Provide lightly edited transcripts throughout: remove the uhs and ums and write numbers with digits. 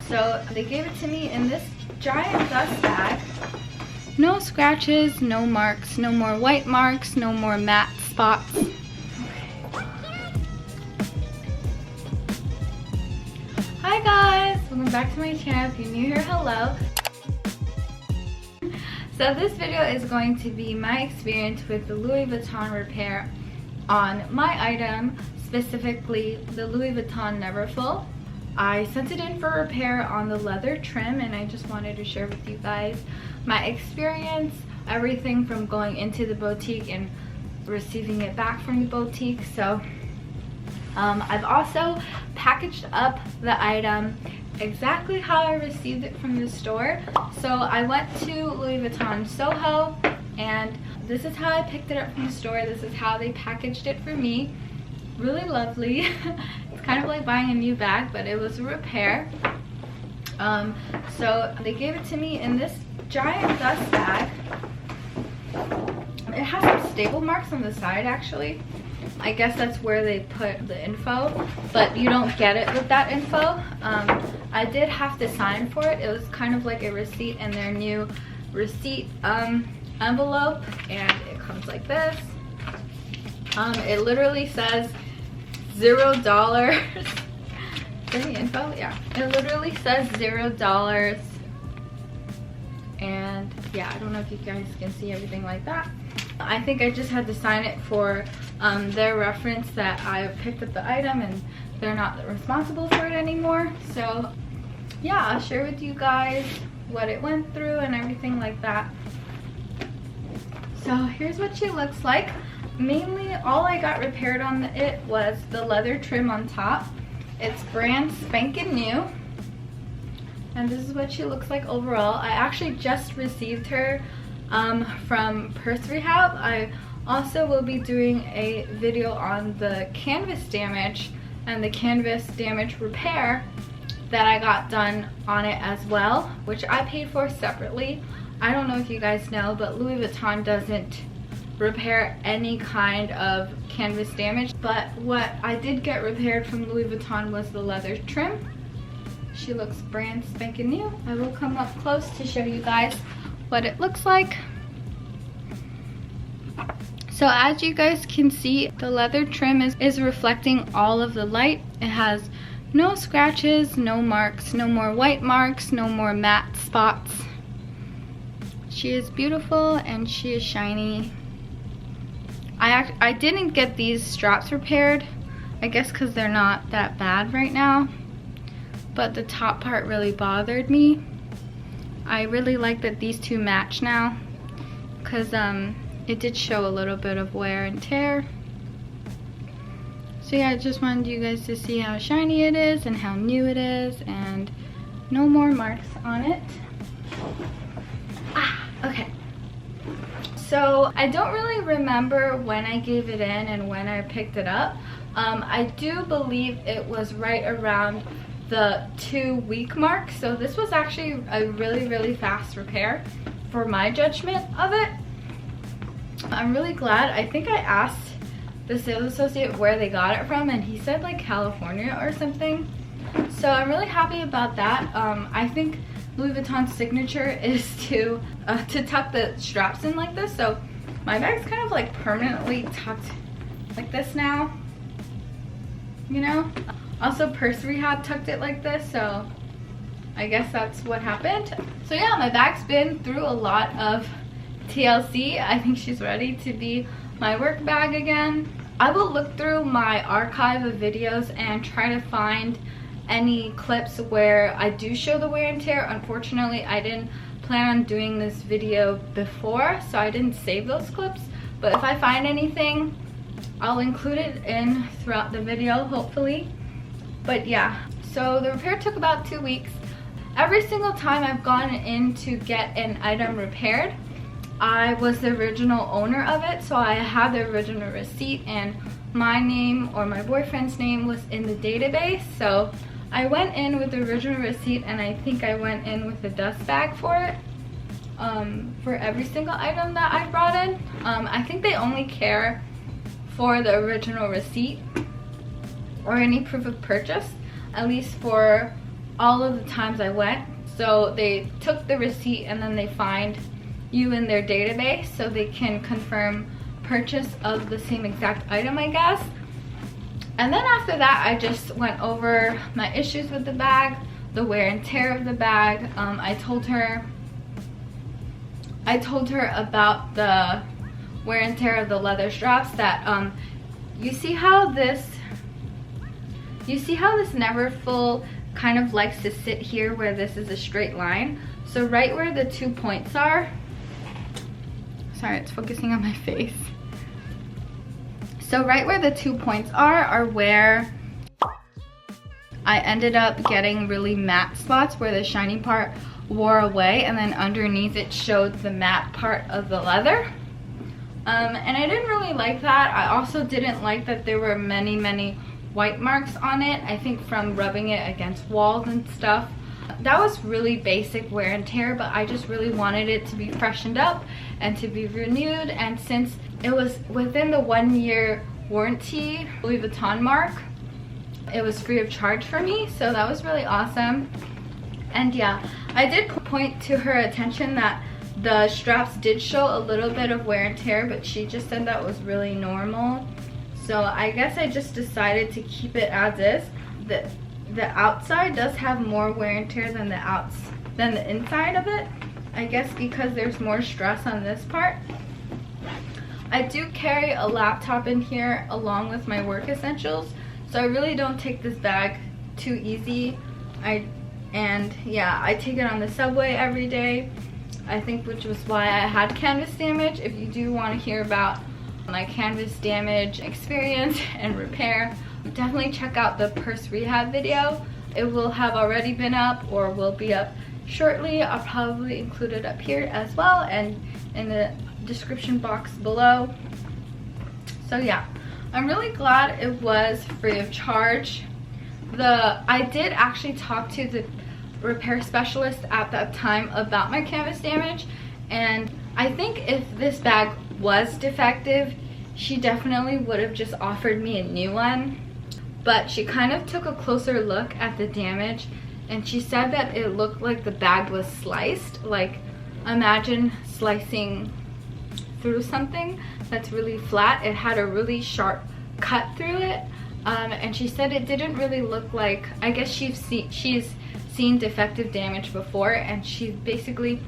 So they gave it to me in this giant dust bag. No scratches, no marks, no more white marks, no more matte spots. Hi guys, welcome back to my channel. If you're new here, hello. So this video is going to be my experience with the Louis Vuitton repair on my item, specifically the Louis Vuitton Neverfull. I sent it in for repair on the leather trim, and I just wanted to share with you guys my experience, everything from going into the boutique and receiving it back from the boutique. So I've also packaged up the item exactly how I received it from the store. So I went to Louis Vuitton Soho, and this is how I picked it up from the store. This is how they packaged it for me. Really lovely. It's kind of like buying a new bag, but it was a repair. So they gave it to me in this giant dust bag. It has some staple marks on the side, actually. I guess that's where they put the info, but you don't get it with that info. I did have to sign for it. It was kind of like a receipt in their new receipt envelope, and it comes like this. It literally says $0. Any info? Yeah, it literally says $0, and yeah, I don't know if you guys can see everything like that. I think I just had to sign it for their reference that I picked up the item and they're not responsible for it anymore. So yeah, I'll share with you guys what it went through and everything like that. So here's what she looks like. Mainly all I got repaired on it was the leather trim on top. It's brand spanking new, and this is what she looks like overall. I actually just received her from Purse Rehab. I also will be doing a video on the canvas damage and the canvas damage repair that I got done on it as well, which I paid for separately. I don't know if you guys know, but Louis Vuitton doesn't repair any kind of canvas damage, but what I did get repaired from Louis Vuitton was the leather trim. She looks brand spanking new. I will come up close to show you guys what it looks like. So as you guys can see, the leather trim is reflecting all of the light. It has no scratches, no marks, no more white marks, no more matte spots. She is beautiful and she is shiny. I didn't get these straps repaired, I guess because they're not that bad right now, but the top part really bothered me. I really like that these two match now, because it did show a little bit of wear and tear. So yeah, I just wanted you guys to see how shiny it is and how new it is, and no more marks on it. Okay. So I don't really remember when I gave it in and when I picked it up. I do believe it was right around the 2-week mark. So this was actually a really fast repair for my judgment of it. I'm really glad. I think I asked the sales associate where they got it from, and he said like California or something. So I'm really happy about that. I think Louis Vuitton's signature is to tuck the straps in like this. So my bag's kind of like permanently tucked like this now, you know. Also Purse Rehab tucked it like this, so I guess that's what happened. So yeah, my bag's been through a lot of TLC. I think she's ready to be my work bag again. I will look through my archive of videos and try to find any clips where I do show the wear and tear. Unfortunately, I didn't plan on doing this video before, so I didn't save those clips, but if I find anything, I'll include it in throughout the video, hopefully. But yeah, so the repair took about 2 weeks. Every single time I've gone in to get an item repaired, I was the original owner of it, so I had the original receipt and my name or my boyfriend's name was in the database. So I went in with the original receipt, and I think I went in with a dust bag for it, for every single item that I brought in. I think they only care for the original receipt or any proof of purchase, at least for all of the times I went. So they took the receipt and then they find you in their database so they can confirm purchase of the same exact item, I guess. And then after that, I just went over my issues with the bag, the wear and tear of the bag. I told her about the wear and tear of the leather straps, that you see how this Neverfull kind of likes to sit here where this is a straight line. So right where the 2 points are, sorry, it's focusing on my face. So right where the 2 points are where I ended up getting really matte spots where the shiny part wore away, and then underneath it showed the matte part of the leather. And I didn't really like that. I also didn't like that there were many white marks on it, I think from rubbing it against walls and stuff. That was really basic wear and tear, but I just really wanted it to be freshened up and to be renewed. And since it was within the 1-year warranty Louis Vuitton mark, it was free of charge for me, so that was really awesome. And yeah, I did point to her attention that the straps did show a little bit of wear and tear, but she just said that was really normal. So I guess I just decided to keep it as is. The outside does have more wear and tear than the inside of it, I guess because there's more stress on this part. I do carry a laptop in here along with my work essentials, so I really don't take this bag too easy. And yeah, I take it on the subway every day, I think, which was why I had canvas damage. If you do want to hear about my canvas damage experience and repair, definitely check out the purse rehab video. It will have already been up or will be up shortly. I'll probably include it up here as well and in the description box below. So yeah, I'm really glad it was free of charge. I did actually talk to the repair specialist at that time about my canvas damage, and I think if this bag was defective, she definitely would have just offered me a new one. But she kind of took a closer look at the damage, and she said that it looked like the bag was sliced. Like, imagine slicing through something that's really flat. It had a really sharp cut through it, and she said it didn't really look like, I guess she's seen defective damage before, and she basically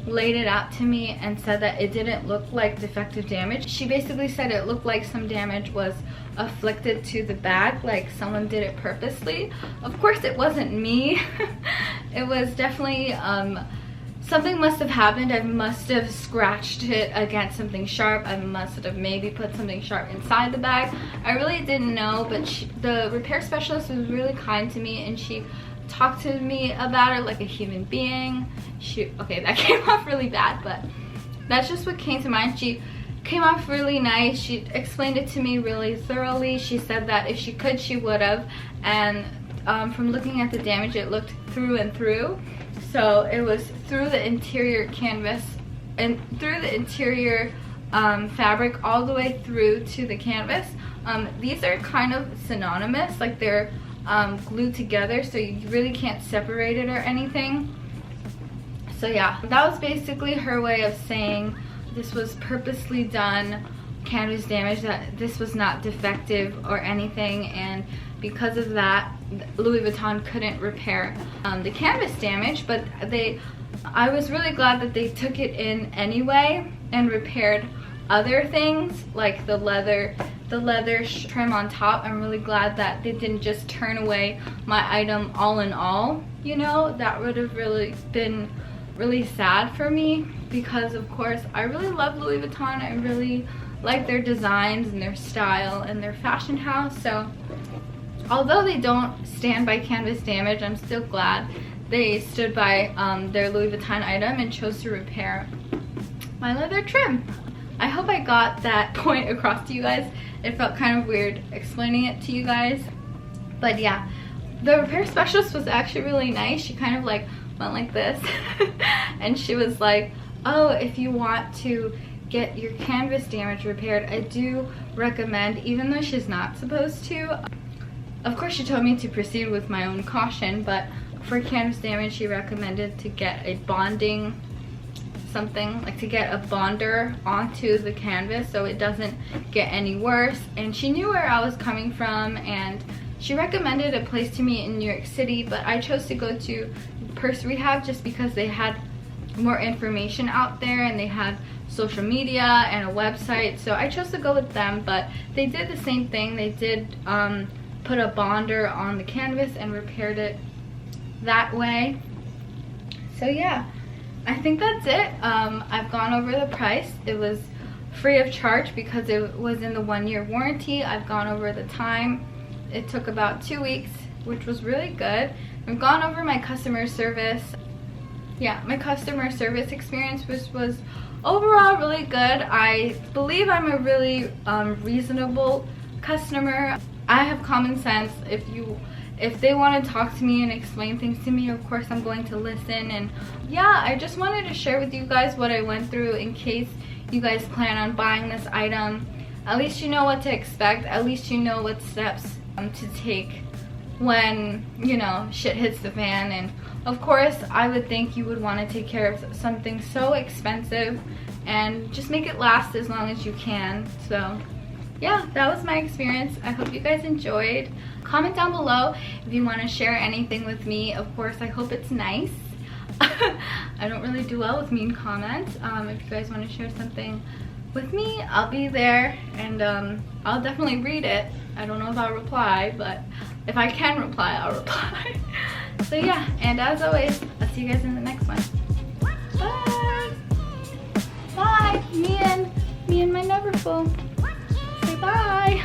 laid it out to me and said that it didn't look like defective damage. She basically said it looked like some damage was afflicted to the bag, like someone did it purposely. Of course it wasn't me. It was definitely something must have happened. I must have scratched it against something sharp. I must have maybe put something sharp inside the bag. I really didn't know, but the repair specialist was really kind to me, and she talked to me about it like a human being. Okay, that came off really bad, but that's just what came to mind. She came off really nice. She explained it to me really thoroughly. She said that if she could, she would have. And from looking at the damage, it looked through and through. So it was through the interior canvas and through the interior fabric all the way through to the canvas. These are kind of synonymous, like they're glued together, so you really can't separate it or anything. So yeah, that was basically her way of saying this was purposely done canvas damage, that this was not defective or anything, and because of that Louis Vuitton couldn't repair the canvas damage. But I was really glad that they took it in anyway and repaired other things like the leather trim on top. I'm really glad that they didn't just turn away my item all in all, you know. That would have really been really sad for me, because of course I really love Louis Vuitton. I really like their designs and their style and their fashion house. So although they don't stand by canvas damage, I'm still glad they stood by their Louis Vuitton item and chose to repair my leather trim. I hope I got that point across to you guys. It felt kind of weird explaining it to you guys, but yeah, the repair specialist was actually really nice. She kind of like went like this and she was like, oh, if you want to get your canvas damage repaired, I do recommend, even though she's not supposed to, of course she told me to proceed with my own caution, but for canvas damage, she recommended to get a bonding something, like to get a bonder onto the canvas so it doesn't get any worse. And she knew where I was coming from, and she recommended a place to me in New York City, but I chose to go to Purse Rehab just because they had more information out there and they had social media and a website, so I chose to go with them. But they did the same thing. They did put a bonder on the canvas and repaired it that way. So yeah, I think that's it. I've gone over the price. It was free of charge because it was in the 1-year warranty. I've gone over the time. It took about 2 weeks, which was really good. I've gone over my customer service. Yeah, my customer service experience was overall really good. I believe I'm a really reasonable customer. I have common sense. If they want to talk to me and explain things to me, of course I'm going to listen. And yeah, I just wanted to share with you guys what I went through in case you guys plan on buying this item. At least you know what to expect. At least you know what steps to take when, you know, shit hits the fan. And of course, I would think you would want to take care of something so expensive and just make it last as long as you can. So yeah, that was my experience. I hope you guys enjoyed. Comment down below if you want to share anything with me. Of course, I hope it's nice. I don't really do well with mean comments. If you guys want to share something with me, I'll be there, and I'll definitely read it. I don't know if I'll reply, but if I can reply, I'll reply. So yeah, and as always, I'll see you guys in the next one. Bye! Bye! Me and my Neverfull. Say bye!